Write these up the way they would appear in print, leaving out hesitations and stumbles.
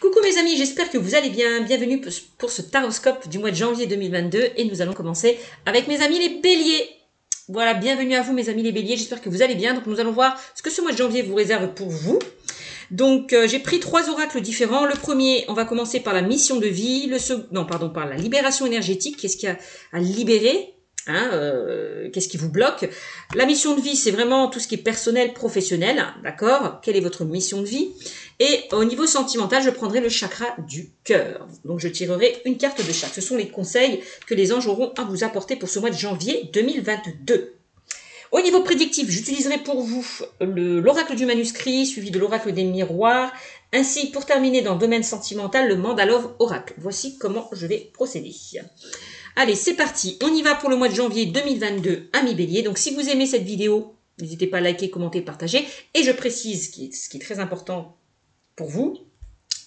Coucou mes amis, j'espère que vous allez bien. Bienvenue pour ce taroscope du mois de janvier 2022 et nous allons commencer avec mes amis les béliers. Voilà, bienvenue à vous mes amis les béliers, j'espère que vous allez bien. Donc nous allons voir ce que ce mois de janvier vous réserve pour vous. Donc j'ai pris 3 oracles différents. Le premier, on va commencer par la mission de vie, le second, non pardon, par la libération énergétique, qu'est-ce qu'il y a à libérer, qu'est-ce qui vous bloque. La mission de vie, c'est vraiment tout ce qui est personnel, professionnel, d'accord? Quelle est votre mission de vie? Et au niveau sentimental, je prendrai le chakra du cœur. Donc je tirerai une carte de chaque. Ce sont les conseils que les anges auront à vous apporter pour ce mois de janvier 2022. Au niveau prédictif, j'utiliserai pour vous l'oracle du manuscrit, suivi de l'oracle des miroirs, ainsi pour terminer dans le domaine sentimental, le Mandalove oracle. Voici comment je vais procéder. Allez, c'est parti, on y va pour le mois de janvier 2022, amis béliers. Donc si vous aimez cette vidéo, n'hésitez pas à liker, commenter, partager. Et je précise, ce qui est très important pour vous,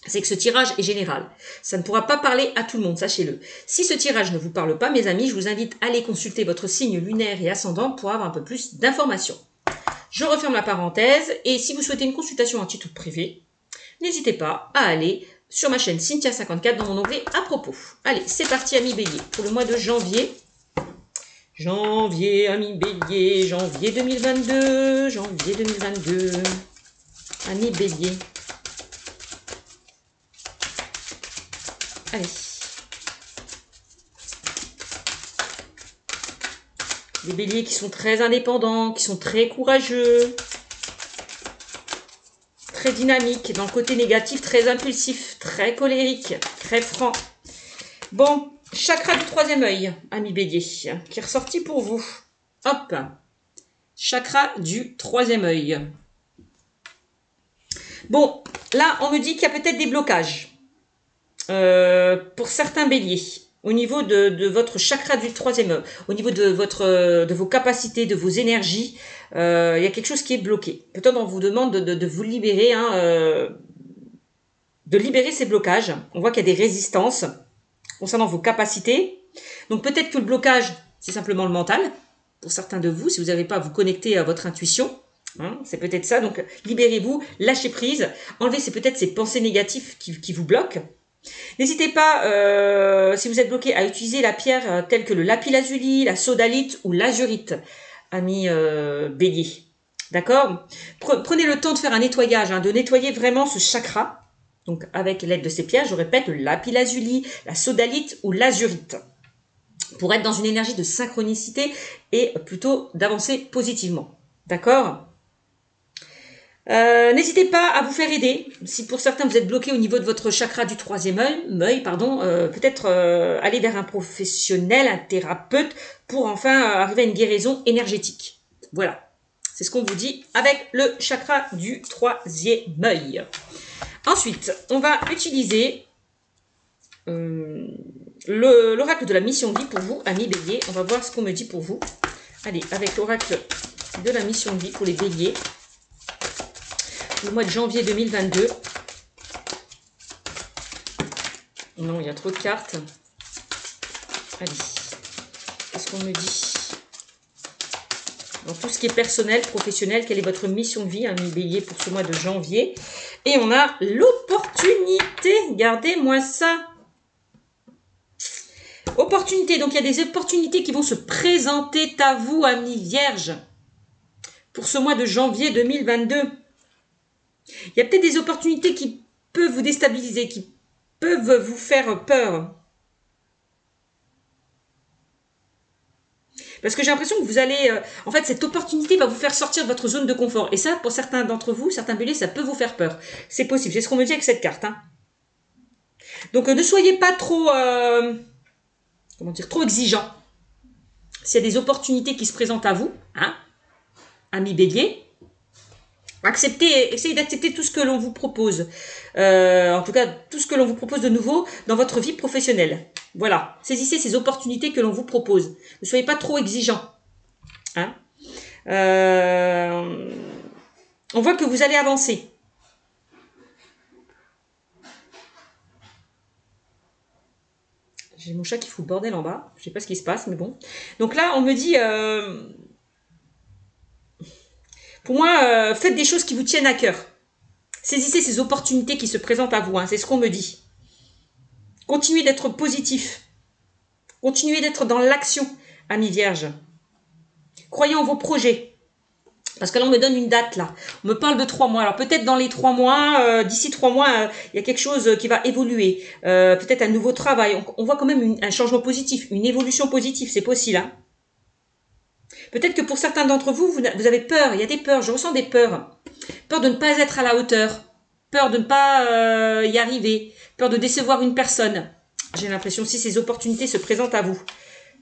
c'est que ce tirage est général. Ça ne pourra pas parler à tout le monde, sachez-le. Si ce tirage ne vous parle pas, mes amis, je vous invite à aller consulter votre signe lunaire et ascendant pour avoir un peu plus d'informations. Je referme la parenthèse et si vous souhaitez une consultation à titre privé, n'hésitez pas à aller sur ma chaîne Cynthia54 dans mon onglet à propos. Allez, c'est parti amis béliers pour le mois de janvier. Janvier, amis béliers, janvier 2022, janvier 2022, amis béliers. Allez. Des béliers qui sont très indépendants, qui sont très courageux, très dynamiques, dans le côté négatif, très impulsif, très colérique, très franc. Bon, chakra du troisième œil, ami bélier, qui est ressorti pour vous. Hop, chakra du troisième œil. Bon, là, on me dit qu'il y a peut-être des blocages. Pour certains béliers, au niveau de votre chakra du troisième œil, au niveau de vos capacités, de vos énergies, il y a quelque chose qui est bloqué. Peut-être on vous demande de vous libérer, de libérer ces blocages. On voit qu'il y a des résistances concernant vos capacités. Donc peut-être que le blocage, c'est simplement le mental. Pour certains de vous, si vous n'avez pas à vous connecter à votre intuition, c'est peut-être ça. Donc libérez-vous, lâchez prise, enlevez peut-être ces pensées négatives qui vous bloquent. N'hésitez pas, si vous êtes bloqué, à utiliser la pierre telle que le lapis-lazuli, la sodalite ou l'azurite, amis bélier. D'accord? Prenez le temps de faire un nettoyage, de nettoyer vraiment ce chakra. Donc avec l'aide de ces pierres, je répète, le lapis-lazuli, la sodalite ou l'azurite. Pour être dans une énergie de synchronicité et plutôt d'avancer positivement. D'accord? N'hésitez pas à vous faire aider. Si pour certains vous êtes bloqué au niveau de votre chakra du troisième œil, peut-être aller vers un professionnel, un thérapeute, pour enfin arriver à une guérison énergétique. Voilà, c'est ce qu'on vous dit avec le chakra du troisième œil. Ensuite, on va utiliser l'oracle de la mission de vie pour vous, amis béliers. On va voir ce qu'on me dit pour vous. Allez, avec l'oracle de la mission de vie pour les béliers. Le mois de janvier 2022. Non, il y a trop de cartes. Allez, qu'est-ce qu'on me dit? Dans tout ce qui est personnel, professionnel, quelle est votre mission de vie, ami bélier, pour ce mois de janvier? Et on a l'opportunité. Gardez-moi ça. Opportunité. Donc, il y a des opportunités qui vont se présenter à vous, amis vierges, pour ce mois de janvier 2022. Il y a peut-être des opportunités qui peuvent vous déstabiliser, qui peuvent vous faire peur. Parce que j'ai l'impression que vous allez... en fait, cette opportunité va vous faire sortir de votre zone de confort. Et ça, pour certains d'entre vous, certains béliers, ça peut vous faire peur. C'est possible. C'est ce qu'on me dit avec cette carte. Donc, ne soyez pas trop... comment dire, trop exigeant. S'il y a des opportunités qui se présentent à vous, amis béliers, essayez d'accepter tout ce que l'on vous propose. En tout cas, tout ce que l'on vous propose de nouveau dans votre vie professionnelle. Voilà. Saisissez ces opportunités que l'on vous propose. Ne soyez pas trop exigeants. On voit que vous allez avancer. J'ai mon chat qui fout le bordel en bas. Je ne sais pas ce qui se passe, mais bon. Donc là, on me dit... pour moi, faites des choses qui vous tiennent à cœur. Saisissez ces opportunités qui se présentent à vous, hein, c'est ce qu'on me dit. Continuez d'être positif. Continuez d'être dans l'action, amis vierges. Croyez en vos projets. Parce que là, on me donne une date, là. On me parle de 3 mois. Alors, peut-être dans les 3 mois, d'ici 3 mois, il y a quelque chose qui va évoluer. Peut-être un nouveau travail. On voit quand même un changement positif, une évolution positive. C'est possible, hein. Peut-être que pour certains d'entre vous, vous avez peur. Il y a des peurs. Je ressens des peurs. Peur de ne pas être à la hauteur. Peur de ne pas y arriver. Peur de décevoir une personne. J'ai l'impression si ces opportunités se présentent à vous.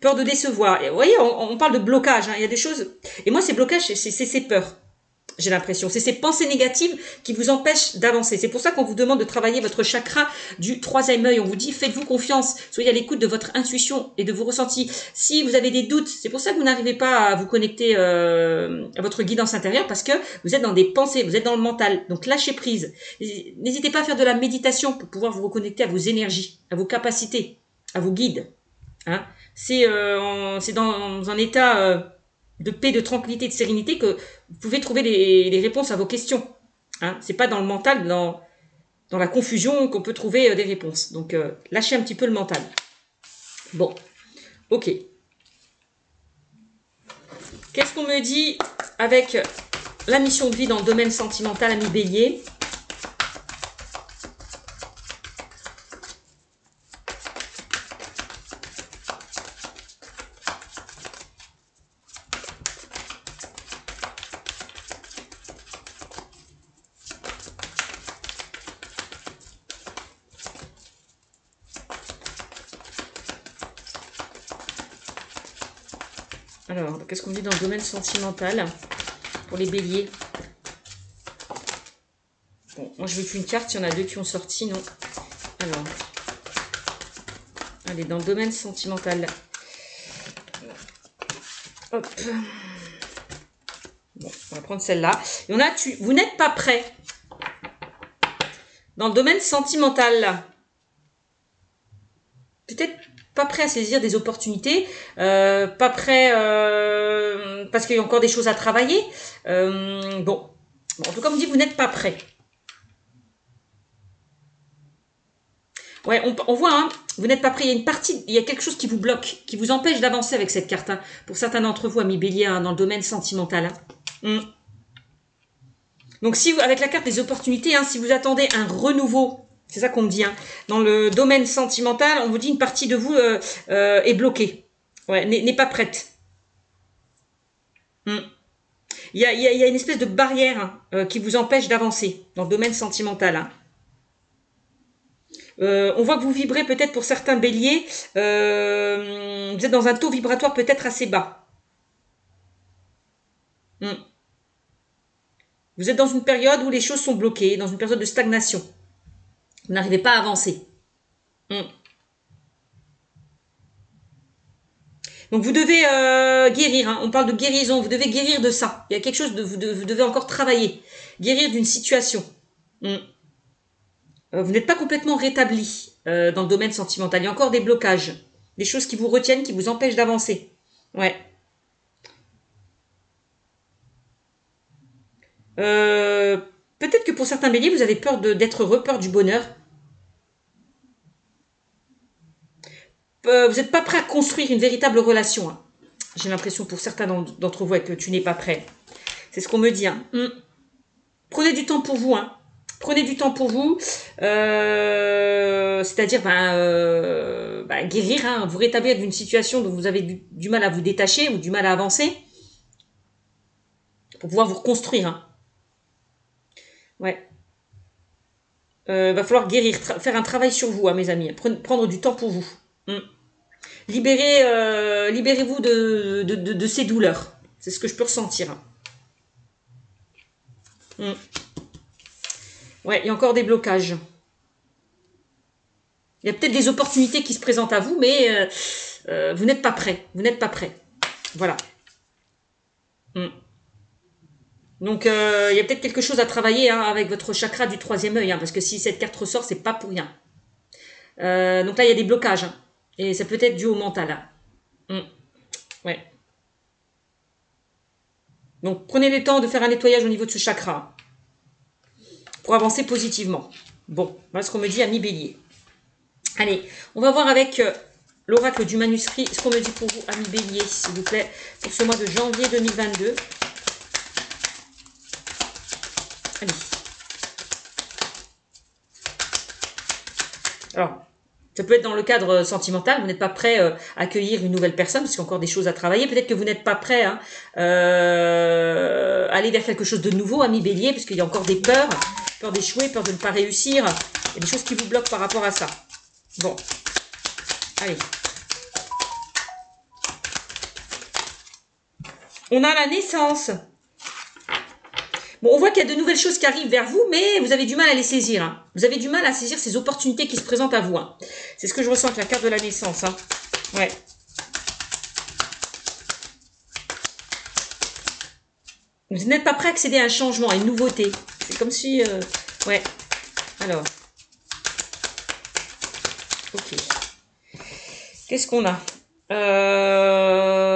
Peur de décevoir. Et vous voyez, on parle de blocage. Hein. Il y a des choses. Et moi, ces blocages, c'est ces peurs. J'ai l'impression. C'est ces pensées négatives qui vous empêchent d'avancer. C'est pour ça qu'on vous demande de travailler votre chakra du 3e œil. On vous dit, faites-vous confiance. Soyez à l'écoute de votre intuition et de vos ressentis. Si vous avez des doutes, c'est pour ça que vous n'arrivez pas à vous connecter à votre guidance intérieure parce que vous êtes dans des pensées, vous êtes dans le mental. Donc, lâchez prise. N'hésitez pas à faire de la méditation pour pouvoir vous reconnecter à vos énergies, à vos capacités, à vos guides. Hein, c'est dans un état de paix, de tranquillité, de sérénité que vous pouvez trouver les réponses à vos questions. Hein, c'est pas dans le mental, dans la confusion qu'on peut trouver des réponses. Donc, lâchez un petit peu le mental. Bon, ok. Qu'est-ce qu'on me dit avec la mission de vie dans le domaine sentimental, ami Bélier ? Alors, qu'est-ce qu'on dit dans le domaine sentimental pour les béliers? Bon, moi je veux qu'une carte, il y en a 2 qui ont sorti, non? Alors, allez, dans le domaine sentimental. Hop. Bon, on va prendre celle-là. Et on a, vous n'êtes pas prêt. Dans le domaine sentimental, peut-être pas prêt à saisir des opportunités, pas prêt parce qu'il y a encore des choses à travailler. Bon, en tout cas, on me dit vous n'êtes pas prêt. Ouais, on voit, hein, vous n'êtes pas prêt. Il y a une partie, il y a quelque chose qui vous bloque, qui vous empêche d'avancer avec cette carte. Hein, pour certains d'entre vous, amis béliers, hein, dans le domaine sentimental. Hein. Donc, si vous, avec la carte des opportunités, hein, si vous attendez un renouveau, c'est ça qu'on me dit, hein, dans le domaine sentimental, on vous dit une partie de vous est bloquée, ouais, n'est pas prête. Il y a une espèce de barrière qui vous empêche d'avancer dans le domaine sentimental. Hein. On voit que vous vibrez peut-être pour certains béliers, vous êtes dans un taux vibratoire peut-être assez bas. Vous êtes dans une période où les choses sont bloquées, dans une période de stagnation. Vous n'arrivez pas à avancer. Donc vous devez guérir, hein. On parle de guérison, vous devez guérir de ça. Il y a quelque chose, vous devez encore travailler. Guérir d'une situation. Vous n'êtes pas complètement rétabli dans le domaine sentimental. Il y a encore des blocages. Des choses qui vous retiennent, qui vous empêchent d'avancer. Ouais. Peut-être que pour certains béliers, vous avez peur d'être heureux, peur du bonheur. Vous n'êtes pas prêt à construire une véritable relation. Hein. J'ai l'impression pour certains d'entre vous que tu n'es pas prêt. C'est ce qu'on me dit. Hein. Prenez du temps pour vous. Hein. Prenez du temps pour vous. C'est-à-dire guérir, hein, vous rétablir d'une situation dont vous avez du mal à vous détacher ou du mal à avancer. Pour pouvoir vous reconstruire. Hein. Ouais. Va falloir guérir, faire un travail sur vous, hein, mes amis. Prendre du temps pour vous. Libérez-vous de ces douleurs. C'est ce que je peux ressentir. Ouais, il y a encore des blocages. Il y a peut-être des opportunités qui se présentent à vous, mais vous n'êtes pas prêt. Vous n'êtes pas prêt. Voilà. Donc, il y a peut-être quelque chose à travailler hein, avec votre chakra du 3e œil, hein, parce que si cette carte ressort, c'est pas pour rien. Donc là, il y a des blocages. Hein, et ça peut être dû au mental. Hein. Ouais. Donc, prenez le temps de faire un nettoyage au niveau de ce chakra. pour avancer positivement. Bon, voilà ce qu'on me dit, ami Bélier. Allez, on va voir avec l'oracle du manuscrit ce qu'on me dit pour vous, ami Bélier, s'il vous plaît, pour ce mois de janvier 2022. Allez. Alors, ça peut être dans le cadre sentimental, vous n'êtes pas prêt à accueillir une nouvelle personne, parce qu'il y a encore des choses à travailler. Peut-être que vous n'êtes pas prêt à aller vers quelque chose de nouveau, ami Bélier, parce qu'il y a encore des peurs, peur d'échouer, peur de ne pas réussir. Il y a des choses qui vous bloquent par rapport à ça. Bon, allez. On a la naissance. Bon, on voit qu'il y a de nouvelles choses qui arrivent vers vous, mais vous avez du mal à les saisir. Hein. Vous avez du mal à saisir ces opportunités qui se présentent à vous. Hein. C'est ce que je ressens avec la carte de la naissance. Hein. Ouais. Vous n'êtes pas prêt à accéder à un changement, à une nouveauté. C'est comme si... ouais. Alors. Ok. Qu'est-ce qu'on a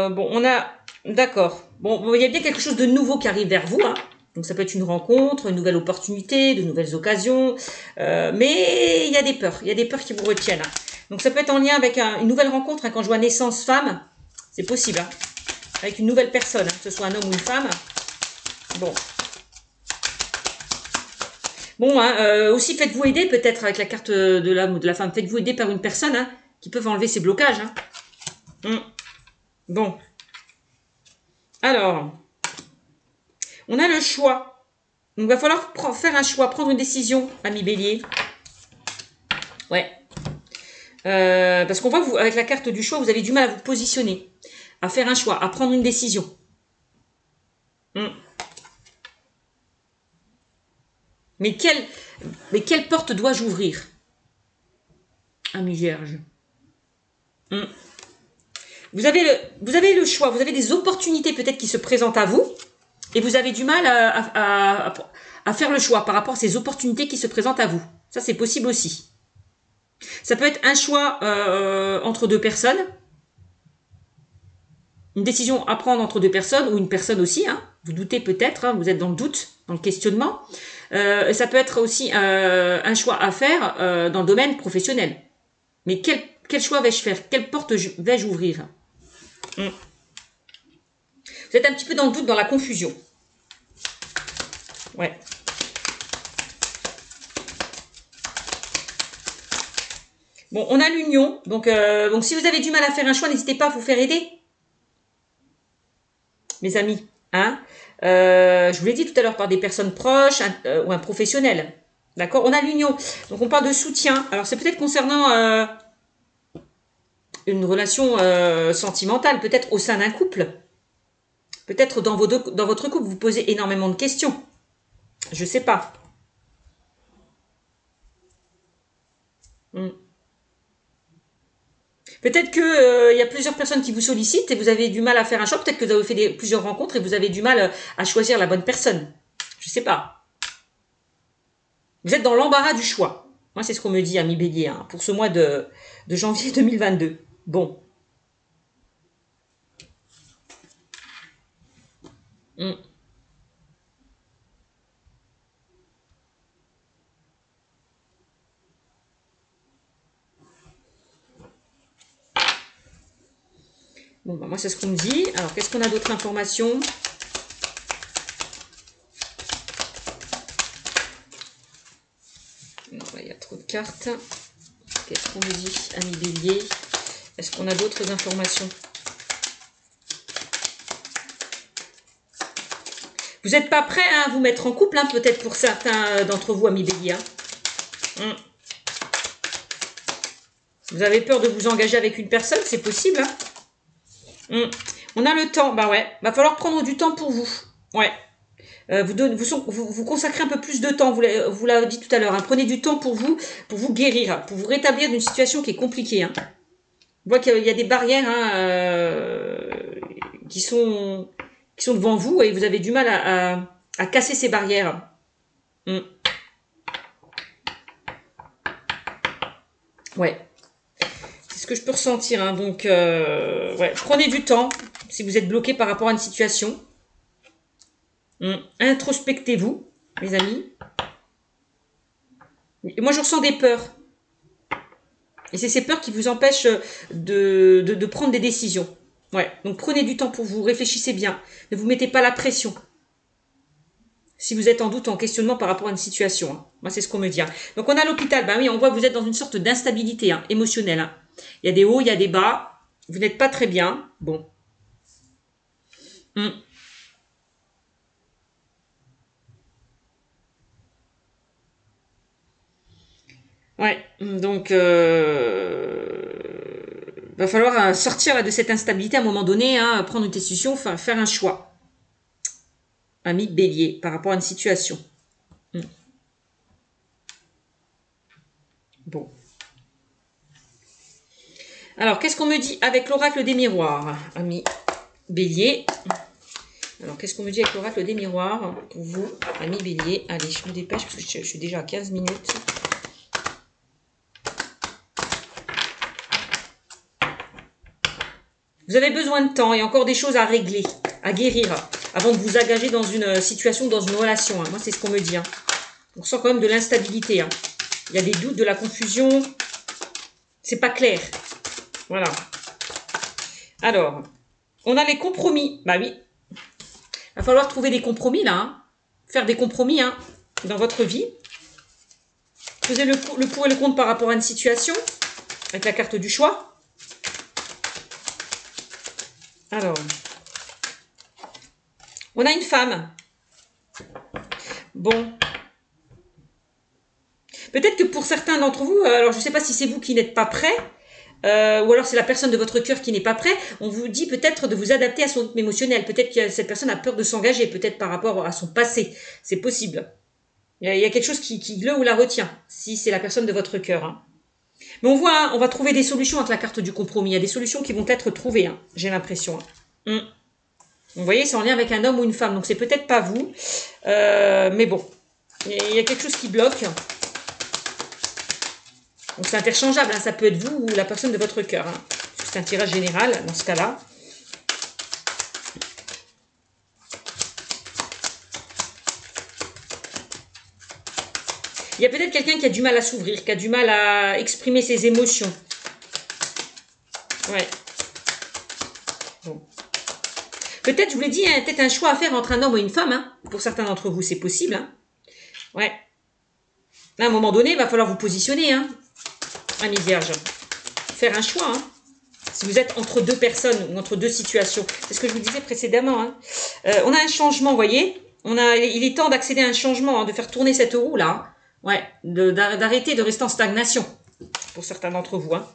bon, on a... D'accord. Bon, il y a bien quelque chose de nouveau qui arrive vers vous. Hein. Donc, ça peut être une rencontre, une nouvelle opportunité, de nouvelles occasions. Mais il y a des peurs. Il y a des peurs qui vous retiennent. Hein. Donc, ça peut être en lien avec une nouvelle rencontre. Hein, quand je vois naissance femme, c'est possible. Hein, avec une nouvelle personne, hein, que ce soit un homme ou une femme. Bon. Bon, hein, aussi, faites-vous aider peut-être avec la carte de l'homme ou de la femme. Faites-vous aider par une personne hein, qui peut enlever ces blocages. Hein. Bon. Alors, on a le choix. Donc, il va falloir faire un choix, prendre une décision, ami Bélier. Ouais. Parce qu'on voit que vous, avec la carte du choix, vous avez du mal à vous positionner, à faire un choix, à prendre une décision. Mais quelle porte dois-je ouvrir, ami Vierge? Vous avez le choix, vous avez des opportunités peut-être qui se présentent à vous, et vous avez du mal à faire le choix par rapport à ces opportunités qui se présentent à vous. Ça, c'est possible aussi. Ça peut être un choix entre deux personnes, une décision à prendre entre deux personnes, ou une personne aussi, hein. Vous doutez peut-être, hein, vous êtes dans le doute, dans le questionnement. Ça peut être aussi un choix à faire dans le domaine professionnel. Mais quel choix vais-je faire? Quelle porte vais-je ouvrir? Vous êtes un petit peu dans le doute, dans la confusion. Ouais. Bon, on a l'union. Donc, si vous avez du mal à faire un choix, n'hésitez pas à vous faire aider. Mes amis. Hein, je vous l'ai dit tout à l'heure, par des personnes proches ou un professionnel. D'accord? On a l'union. Donc, on parle de soutien. Alors, c'est peut-être concernant une relation sentimentale, peut-être au sein d'un couple. Peut-être dans votre couple, vous posez énormément de questions. Je ne sais pas. Peut-être qu'il y a plusieurs personnes qui vous sollicitent et vous avez du mal à faire un choix. Peut-être que vous avez fait plusieurs rencontres et vous avez du mal à choisir la bonne personne. Je ne sais pas. Vous êtes dans l'embarras du choix. Moi, c'est ce qu'on me dit, ami Bélier, hein, pour ce mois de janvier 2022. Bon. Bon, bah, moi, c'est ce qu'on me dit. Alors, qu'est-ce qu'on a d'autres informations? Non, là, il y a trop de cartes. Qu'est-ce qu'on me dit, ami Bélier? Est-ce qu'on a d'autres informations? Vous n'êtes pas prêt à vous mettre en couple, hein, peut-être pour certains d'entre vous, amis Bélier. Hein. Vous avez peur de vous engager avec une personne, c'est possible. Hein. On a le temps, bah ouais. Va falloir prendre du temps pour vous. Ouais. Vous consacrez un peu plus de temps, vous l'avez dit tout à l'heure. Hein. Prenez du temps pour vous guérir, pour vous rétablir d'une situation qui est compliquée. Hein. On voit qu'il y a des barrières hein, qui sont devant vous et vous avez du mal à casser ces barrières. Ouais. C'est ce que je peux ressentir. Hein. Donc, ouais. Prenez du temps si vous êtes bloqué par rapport à une situation. Introspectez-vous, mes amis. Moi, je ressens des peurs. Et c'est ces peurs qui vous empêchent de prendre des décisions. Ouais, donc prenez du temps pour vous, réfléchissez bien. Ne vous mettez pas la pression. Si vous êtes en doute, en questionnement par rapport à une situation. Hein. Moi, c'est ce qu'on me dit. Hein. Donc, on a l'hôpital. Ben oui, on voit que vous êtes dans une sorte d'instabilité émotionnelle. Hein. Il y a des hauts, il y a des bas. Vous n'êtes pas très bien. Bon. Ouais, donc va falloir sortir de cette instabilité à un moment donné, hein, prendre une décision, faire un choix. Ami Bélier, par rapport à une situation. Bon. Alors, qu'est-ce qu'on me dit avec l'oracle des miroirs, ami Bélier? Alors, qu'est-ce qu'on me dit avec l'oracle des miroirs pour vous, ami Bélier? Allez, je me dépêche parce que je suis déjà à 15 minutes. Vous avez besoin de temps, il y a encore des choses à régler, à guérir, avant de vous engager dans une situation, dans une relation. Hein. Moi, c'est ce qu'on me dit. Hein. On ressent quand même de l'instabilité. Hein. Il y a des doutes, de la confusion. C'est pas clair. Voilà. Alors, on a les compromis. Bah oui. Il va falloir trouver des compromis, là. Hein. Faire des compromis hein, dans votre vie. Faisez le pour et le contre par rapport à une situation, avec la carte du choix. Alors, on a une femme. Bon. Peut-être que pour certains d'entre vous, alors je ne sais pas si c'est vous qui n'êtes pas prêt, ou alors c'est la personne de votre cœur qui n'est pas prêt, on vous dit peut-être de vous adapter à son rythme émotionnel. Peut-être que cette personne a peur de s'engager, peut-être par rapport à son passé. C'est possible. Il y a quelque chose qui le ou la retient, si c'est la personne de votre cœur. Hein. Mais on voit, hein, on va trouver des solutions avec la carte du compromis. Il y a des solutions qui vont être trouvées, hein, j'ai l'impression. Hein. Vous voyez, c'est en lien avec un homme ou une femme. Donc, c'est peut-être pas vous. Mais bon, il y a quelque chose qui bloque. Donc, c'est interchangeable. Hein. Ça peut être vous ou la personne de votre cœur. Hein. C'est un tirage général dans ce cas-là. Il y a peut-être quelqu'un qui a du mal à s'ouvrir, qui a du mal à exprimer ses émotions. Ouais. Bon. Peut-être, je vous l'ai dit, hein, peut-être un choix à faire entre un homme et une femme. Hein. Pour certains d'entre vous, c'est possible. Hein. Ouais. Là, à un moment donné, il va falloir vous positionner, hein, ami Vierge. Faire un choix. Hein. Si vous êtes entre deux personnes ou entre deux situations. C'est ce que je vous disais précédemment. Hein. On a un changement, vous voyez. Il est temps d'accéder à un changement, hein, de faire tourner cette roue là. Hein. Ouais, d'arrêter de rester en stagnation, pour certains d'entre vous. Hein.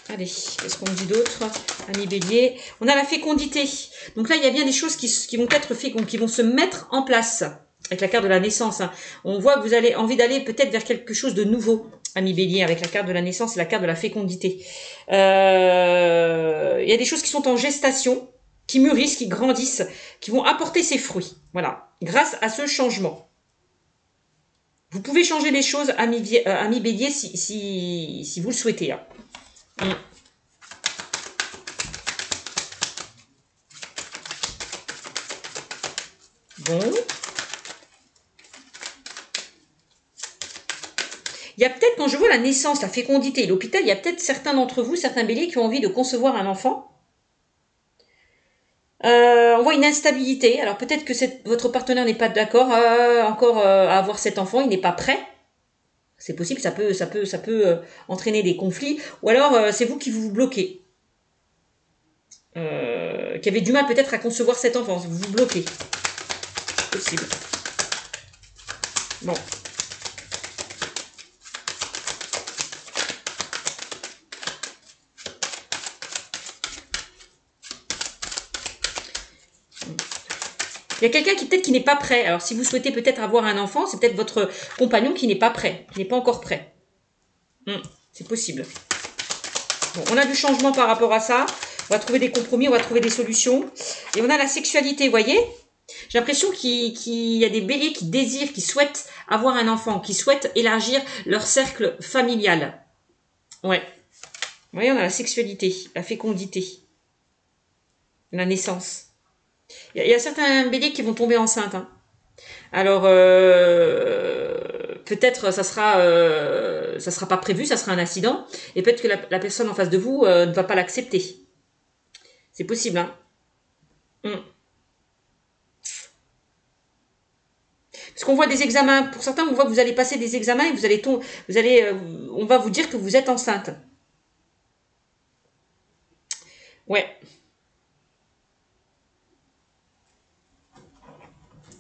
Allez, qu'est-ce qu'on dit d'autre, ami Bélier? On a la fécondité. Donc là, il y a bien des choses qui vont être fécondes, qui vont se mettre en place. Avec la carte de la naissance. Hein. On voit que vous avez envie d'aller peut-être vers quelque chose de nouveau. Ami Bélier, avec la carte de la naissance et la carte de la fécondité. Il y a des choses qui sont en gestation, qui mûrissent, qui grandissent, qui vont apporter ses fruits. Voilà, grâce à ce changement. Vous pouvez changer les choses, ami Bélier, si vous le souhaitez. Hein. Bon. Il y a peut-être, quand je vois la naissance, la fécondité et l'hôpital, il y a peut-être certains d'entre vous, certains béliers qui ont envie de concevoir un enfant. On voit une instabilité. Alors peut-être que votre partenaire n'est pas d'accord encore à avoir cet enfant, il n'est pas prêt. C'est possible, ça peut entraîner des conflits. Ou alors c'est vous qui vous bloquez. Qui avez du mal peut-être à concevoir cet enfant, vous vous bloquez. C'est possible. Bon. Il y a quelqu'un qui n'est pas prêt. Alors, si vous souhaitez peut-être avoir un enfant, c'est peut-être votre compagnon qui n'est pas prêt, qui n'est pas encore prêt. C'est possible. Bon, on a du changement par rapport à ça. On va trouver des compromis, on va trouver des solutions. Et on a la sexualité, vous voyez? J'ai l'impression qu'il y a des béliers qui désirent, qui souhaitent avoir un enfant, qui souhaitent élargir leur cercle familial. Ouais. Vous voyez, on a la sexualité, la fécondité, la naissance. Il y a certains béliers qui vont tomber enceintes. Hein. Alors, peut-être ça sera pas prévu, ça sera un accident. Et peut-être que la personne en face de vous ne va pas l'accepter. C'est possible, hein. Parce qu'on voit des examens, pour certains, on voit que vous allez passer des examens et on va vous dire que vous êtes enceinte. Ouais.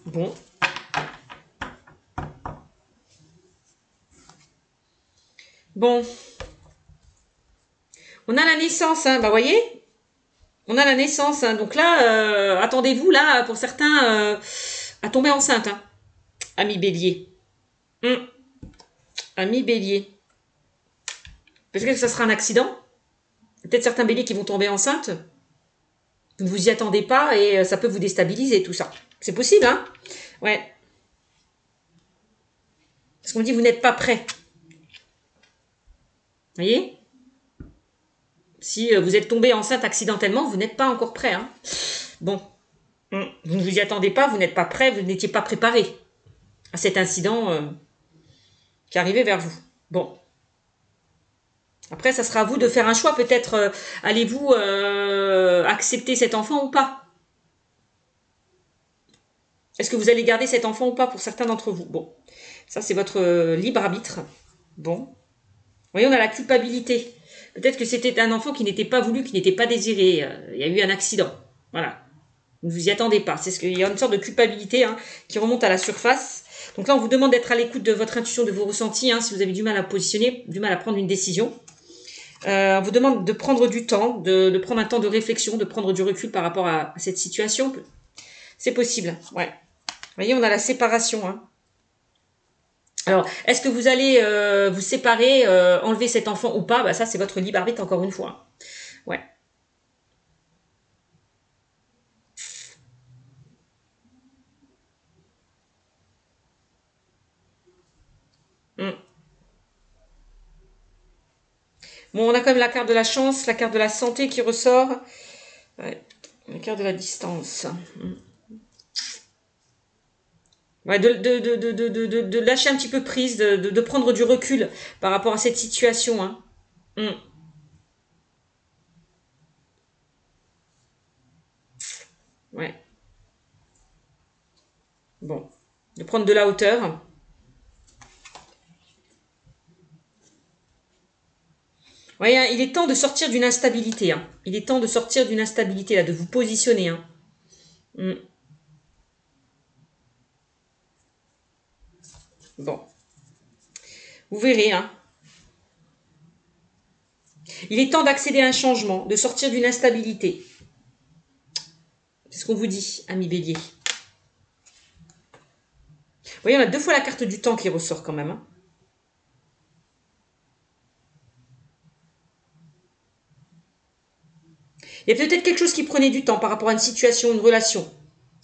Bon. Bon. On a la naissance, hein, bah voyez, on a la naissance, hein. Donc là, attendez-vous là, pour certains, à tomber enceinte, hein. Ami Bélier. Ami Bélier. Parce que ça sera un accident. Peut-être certains béliers qui vont tomber enceintes. Vous ne vous y attendez pas et ça peut vous déstabiliser tout ça. C'est possible, hein? Ouais. Parce qu'on dit vous n'êtes pas prêt. Vous voyez? Si vous êtes tombé enceinte accidentellement, vous n'êtes pas encore prêt, hein? Bon. Vous ne vous y attendez pas, vous n'êtes pas prêt, vous n'étiez pas préparé à cet incident qui arrivait vers vous. Bon. Après, ça sera à vous de faire un choix. Peut-être allez-vous accepter cet enfant ou pas? Est-ce que vous allez garder cet enfant ou pas pour certains d'entre vous? Bon, ça c'est votre libre arbitre. Bon. Vous voyez, on a la culpabilité. Peut-être que c'était un enfant qui n'était pas voulu, qui n'était pas désiré. Il y a eu un accident. Voilà. Ne vous y attendez pas. C'est ce qu'il y a une sorte de culpabilité qui remonte à la surface. Donc là, on vous demande d'être à l'écoute de votre intuition, de vos ressentis. Si vous avez du mal à positionner, du mal à prendre une décision. On vous demande de prendre du temps, de prendre un temps de réflexion, de prendre du recul par rapport à cette situation. C'est possible, ouais. Vous voyez, on a la séparation. Hein. Alors, est-ce que vous allez vous séparer, enlever cet enfant ou pas? Bah, ça, c'est votre libre arbitre, encore une fois. Ouais. Bon, on a quand même la carte de la chance, la carte de la santé qui ressort. Ouais. La carte de la distance. Ouais, de lâcher un petit peu prise, de prendre du recul par rapport à cette situation. Hein. Ouais. Bon. De prendre de la hauteur. Ouais, hein, il est temps de sortir d'une instabilité. Hein. Il est temps de sortir d'une instabilité, là, de vous positionner. Hein. Bon. Vous verrez. Hein. Il est temps d'accéder à un changement, de sortir d'une instabilité. C'est ce qu'on vous dit, ami Bélier. Vous voyez, on a 2 fois la carte du temps qui ressort quand même. Hein. Il y a peut-être quelque chose qui prenait du temps par rapport à une situation, une relation.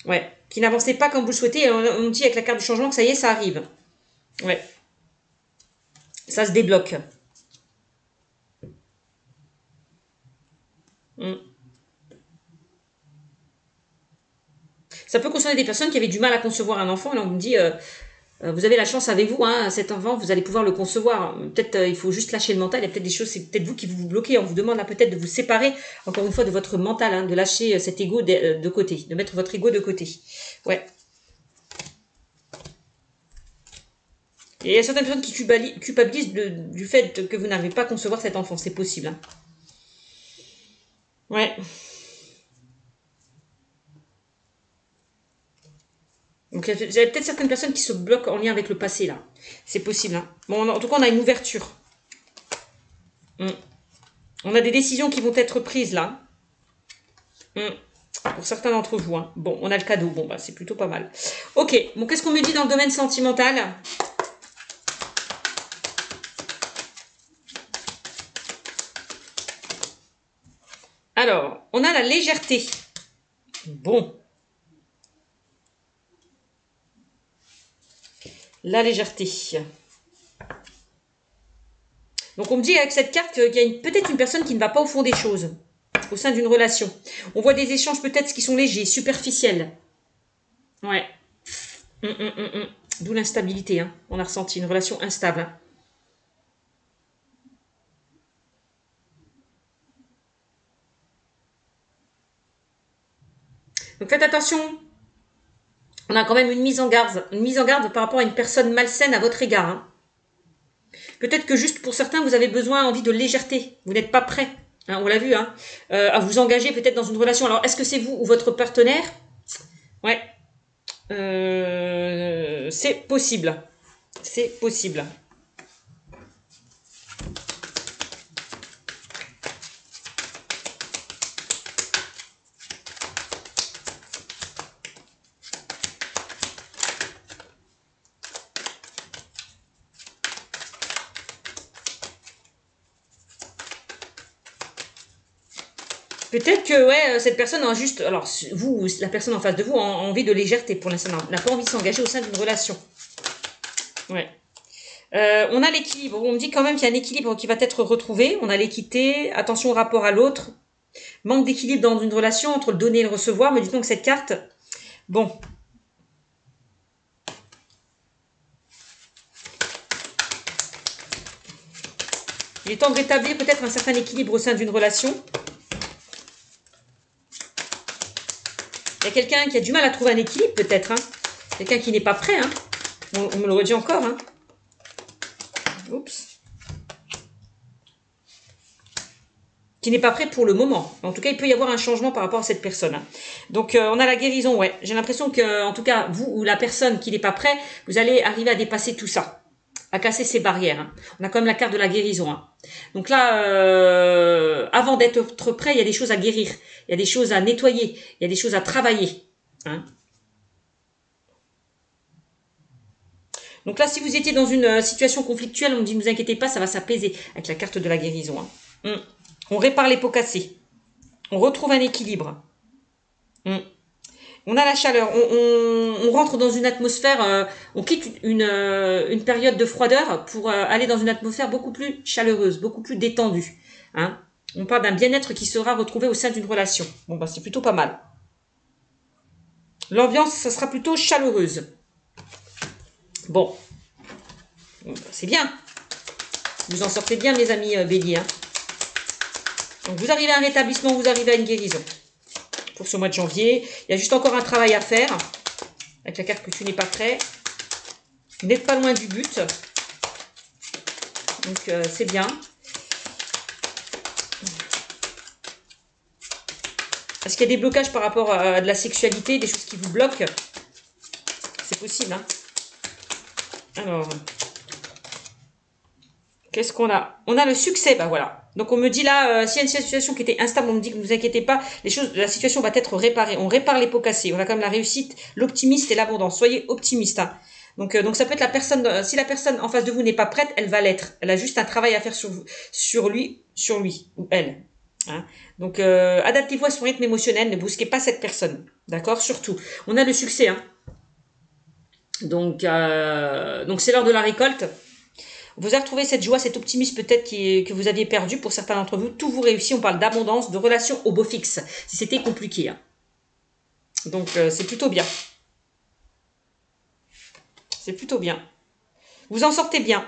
Ouais. Qui n'avançait pas comme vous le souhaitez. Et on dit avec la carte du changement que ça y est, ça arrive. Ouais. Ça se débloque. Ça peut concerner des personnes qui avaient du mal à concevoir un enfant. Et là, on me dit, vous avez la chance avec vous, hein, cet enfant, vous allez pouvoir le concevoir. Peut-être il faut juste lâcher le mental. Il y a peut-être des choses, c'est peut-être vous qui vous bloquez. On vous demande là peut-être de vous séparer, encore une fois, de votre mental, hein, de lâcher cet ego de côté, de mettre votre ego de côté. Ouais. Et il y a certaines personnes qui culpabilisent du fait que vous n'arrivez pas à concevoir cet enfant. C'est possible. Hein. Ouais. Donc il y a peut-être certaines personnes qui se bloquent en lien avec le passé là. C'est possible. Hein. Bon, en tout cas, on a une ouverture. On a des décisions qui vont être prises là. Pour certains d'entre vous. Hein. Bon, on a le cadeau. Bon, bah c'est plutôt pas mal. Ok, bon, qu'est-ce qu'on me dit dans le domaine sentimental? Alors, on a la légèreté. Bon. La légèreté. Donc on me dit avec cette carte qu'il y a peut-être une personne qui ne va pas au fond des choses, au sein d'une relation. On voit des échanges peut-être qui sont légers, superficiels. Ouais. D'où l'instabilité, hein. On a ressenti une relation instable. Hein. Donc faites attention. On a quand même une mise en garde par rapport à une personne malsaine à votre égard. Hein. Peut-être que juste pour certains, vous avez envie de légèreté. Vous n'êtes pas prêt. Hein, on l'a vu, hein, à vous engager peut-être dans une relation. Alors, est-ce que c'est vous ou votre partenaire? Ouais. C'est possible. C'est possible. Peut-être que ouais, cette personne a juste, alors vous, la personne en face de vous a envie de légèreté pour l'instant, n'a pas envie de s'engager au sein d'une relation. Ouais. On a l'équilibre. On me dit quand même qu'il y a un équilibre qui va être retrouvé. On a l'équité, attention au rapport à l'autre, manque d'équilibre dans une relation entre le donner et le recevoir. Mais dites-donc que cette carte, bon. Il est temps de rétablir peut-être un certain équilibre au sein d'une relation. Il y a quelqu'un qui a du mal à trouver un équilibre, peut-être. Hein. Quelqu'un qui n'est pas prêt. Hein. On me le redit encore. Hein. Oups. Qui n'est pas prêt pour le moment. En tout cas, il peut y avoir un changement par rapport à cette personne. Hein. Donc, on a la guérison, ouais. J'ai l'impression que, en tout cas, vous ou la personne qui n'est pas prêt, vous allez arriver à dépasser tout ça. À casser ces barrières. Hein. On a quand même la carte de la guérison. Hein. Donc là, avant d'être prêt, il y a des choses à guérir. Il y a des choses à nettoyer. Il y a des choses à travailler. Hein. Donc là, si vous étiez dans une situation conflictuelle, on me dit ne vous inquiétez pas, ça va s'apaiser avec la carte de la guérison. Hein. On répare les pots cassés. On retrouve un équilibre. On a la chaleur, on rentre dans une atmosphère, on quitte une période de froideur pour aller dans une atmosphère beaucoup plus chaleureuse, beaucoup plus détendue. Hein. On parle d'un bien-être qui sera retrouvé au sein d'une relation. Bon, bah, c'est plutôt pas mal. L'ambiance, ça sera plutôt chaleureuse. Bon, c'est bien. Vous en sortez bien, mes amis béliers. Hein. Donc, vous arrivez à un rétablissement, vous arrivez à une guérison. Pour ce mois de janvier. Il y a juste encore un travail à faire. Avec la carte que tu n'es pas prêt. Vous n'êtes pas loin du but. Donc, c'est bien. Est-ce qu'il y a des blocages par rapport à de la sexualité, des choses qui vous bloquent? C'est possible, hein. Alors, qu'est-ce qu'on a? On a le succès, bah voilà. Donc on me dit là, s'il y a une situation qui était instable, on me dit que ne vous inquiétez pas, la situation va être réparée. On répare les pots cassés. On a quand même la réussite, l'optimisme et l'abondance. Soyez optimiste. Hein. Donc ça peut être la personne, si la personne en face de vous n'est pas prête, elle va l'être. Elle a juste un travail à faire sur lui ou elle. Hein. Donc adaptez-vous à son rythme émotionnel, ne bousquez pas cette personne. D'accord? Surtout. On a le succès. Hein. Donc c'est l'heure de la récolte. Vous avez retrouvé cette joie, cet optimisme peut-être que vous aviez perdu pour certains d'entre vous. Tout vous réussit. On parle d'abondance, de relations au beau fixe. Si c'était compliqué. Hein. Donc, c'est plutôt bien. C'est plutôt bien. Vous en sortez bien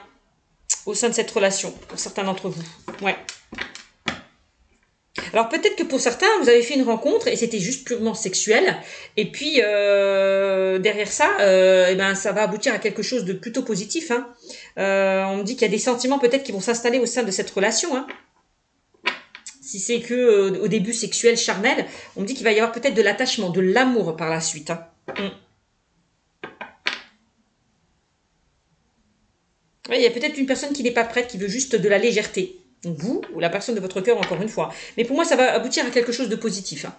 au sein de cette relation, pour certains d'entre vous. Ouais. Alors, peut-être que pour certains, vous avez fait une rencontre et c'était juste purement sexuel. Et puis, derrière ça, eh ben, ça va aboutir à quelque chose de plutôt positif. Hein. On me dit qu'il y a des sentiments peut-être qui vont s'installer au sein de cette relation. Hein. Si c'est que au début sexuel, charnel, on me dit qu'il va y avoir peut-être de l'attachement, de l'amour par la suite. Hein. Ouais, il y a peut-être une personne qui n'est pas prête, qui veut juste de la légèreté. Vous ou la personne de votre cœur, encore une fois. Mais pour moi, ça va aboutir à quelque chose de positif, hein,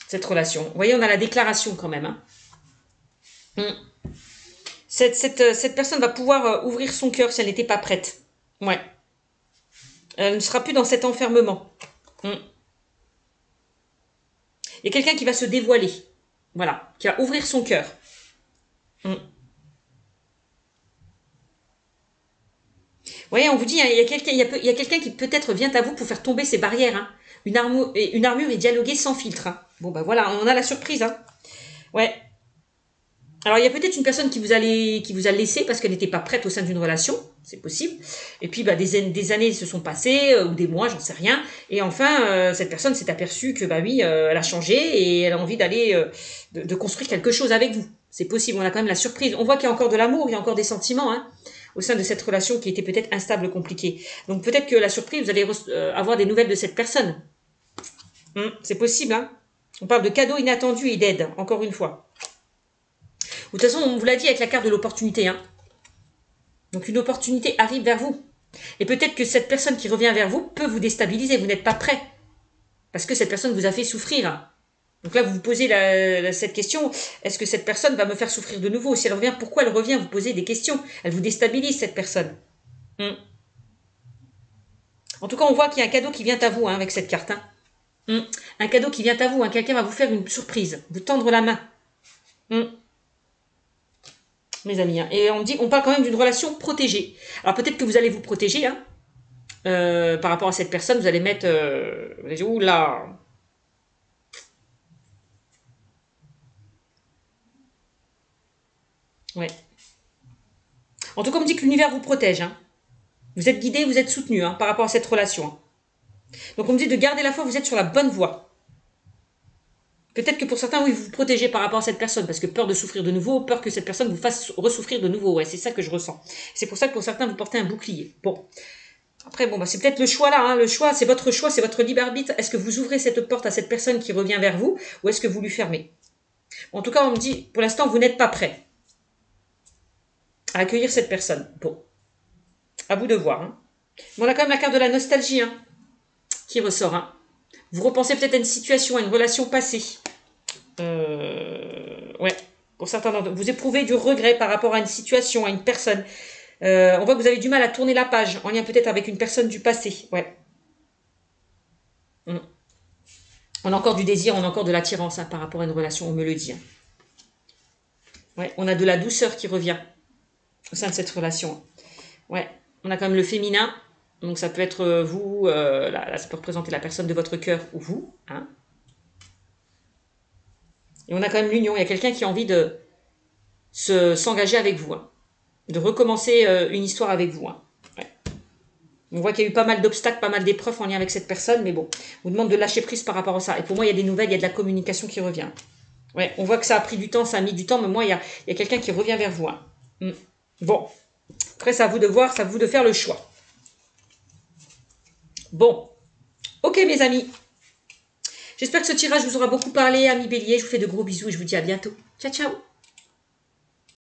cette relation. Vous voyez, on a la déclaration quand même. Hein. Cette personne va pouvoir ouvrir son cœur si elle n'était pas prête. Ouais. Elle ne sera plus dans cet enfermement. Il y a quelqu'un qui va se dévoiler. Voilà. Qui va ouvrir son cœur. Ouais, on vous dit, hein, il y a quelqu'un qui peut-être vient à vous pour faire tomber ces barrières. Hein. Une armure et dialoguer sans filtre. Hein. Bon, bah voilà, on a la surprise. Hein. Ouais. Alors, il y a peut-être une personne qui vous a laissé parce qu'elle n'était pas prête au sein d'une relation. C'est possible. Et puis, bah, des années se sont passées, ou des mois, j'en sais rien. Et enfin, cette personne s'est aperçue que, bah oui, elle a changé et elle a envie d'aller, de construire quelque chose avec vous. C'est possible, on a quand même la surprise. On voit qu'il y a encore de l'amour, il y a encore des sentiments, hein, au sein de cette relation qui était peut-être instable, compliquée. Donc, peut-être que la surprise, vous allez avoir des nouvelles de cette personne. C'est possible, hein. On parle de cadeaux inattendus et d'aide, encore une fois. De toute façon, on vous l'a dit avec la carte de l'opportunité. Hein. Donc une opportunité arrive vers vous. Et peut-être que cette personne qui revient vers vous peut vous déstabiliser. Vous n'êtes pas prêt. Parce que cette personne vous a fait souffrir. Donc là, vous vous posez cette question. Est-ce que cette personne va me faire souffrir de nouveau? Si elle revient, pourquoi elle revient? Vous posez des questions. Elle vous déstabilise, cette personne. En tout cas, on voit qu'il y a un cadeau qui vient à vous hein, avec cette carte. Hein. Un cadeau qui vient à vous. Hein. Quelqu'un va vous faire une surprise. Vous tendre la main. Mes amis. Hein. Et on parle quand même d'une relation protégée. Alors peut-être que vous allez vous protéger hein, par rapport à cette personne. Vous allez mettre... oula. Ouais. En tout cas, on me dit que l'univers vous protège. Hein. Vous êtes guidé, vous êtes soutenu hein, par rapport à cette relation. Hein. Donc on me dit de garder la foi, vous êtes sur la bonne voie. Peut-être que pour certains, oui, vous vous protégez par rapport à cette personne, parce que peur de souffrir de nouveau, peur que cette personne vous fasse ressouffrir de nouveau. Ouais, c'est ça que je ressens. C'est pour ça que pour certains, vous portez un bouclier. Bon. Après, bon, bah, c'est peut-être le choix là. Hein. Le choix, c'est votre choix, c'est votre libre arbitre. Est-ce que vous ouvrez cette porte à cette personne qui revient vers vous, ou est-ce que vous lui fermez? En tout cas, on me dit, pour l'instant, vous n'êtes pas prêt à accueillir cette personne. Bon. À vous de voir. Hein. Mais on a quand même la carte de la nostalgie hein, qui ressort. Hein. Vous repensez peut-être à une situation, à une relation passée. Ouais. Pour certains d'entre vous, vous éprouvez du regret par rapport à une situation, à une personne. On voit que vous avez du mal à tourner la page, en lien peut-être avec une personne du passé. Ouais. On a encore du désir, on a encore de l'attirance hein, par rapport à une relation, on me le dit. Hein. Ouais. On a de la douceur qui revient au sein de cette relation. Ouais. On a quand même le féminin. Donc ça peut être vous, là, ça peut représenter la personne de votre cœur ou vous. Hein. Et on a quand même l'union. Il y a quelqu'un qui a envie de s'engager avec vous. Hein. De recommencer une histoire avec vous. Hein. Ouais. On voit qu'il y a eu pas mal d'obstacles, pas mal d'épreuves en lien avec cette personne. Mais bon, on vous demande de lâcher prise par rapport à ça. Et pour moi, il y a des nouvelles, il y a de la communication qui revient. Ouais, on voit que ça a pris du temps, ça a mis du temps. Mais moi, il y a quelqu'un qui revient vers vous. Hein. Bon. Après, c'est à vous de voir, c'est à vous de faire le choix. Bon. Ok, mes amis. J'espère que ce tirage vous aura beaucoup parlé, amis béliers. Je vous fais de gros bisous et je vous dis à bientôt. Ciao, ciao.